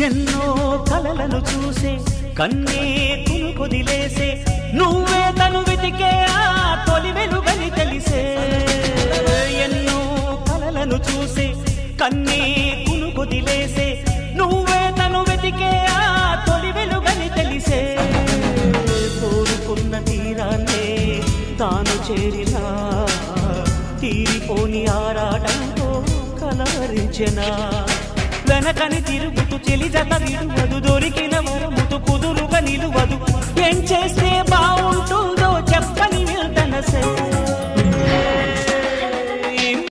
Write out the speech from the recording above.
ఎన్నో కలలను చూసే కన్నే కొదిలేసే నువ్వే తను వెతికే ఆ తొలి వెలుగని తెలిసే ఎన్నో కలలను చూసే కన్నే కొదిలేసే నువ్వే తను వెతికే ఆ తొలి వెలుగని తెలిసే కోరుకున్న తీరాన్నే తాను చేరినా తీరిపోని ఆరాటంతో కలవరించెనా వెనకని తిరుగుతూ చెలి జత విడువదు దొరికిన వరముతు కుదురుగా నిలువదు ఏం చేస్తే బాగుంటుందో చెప్పని వెళ్తనసే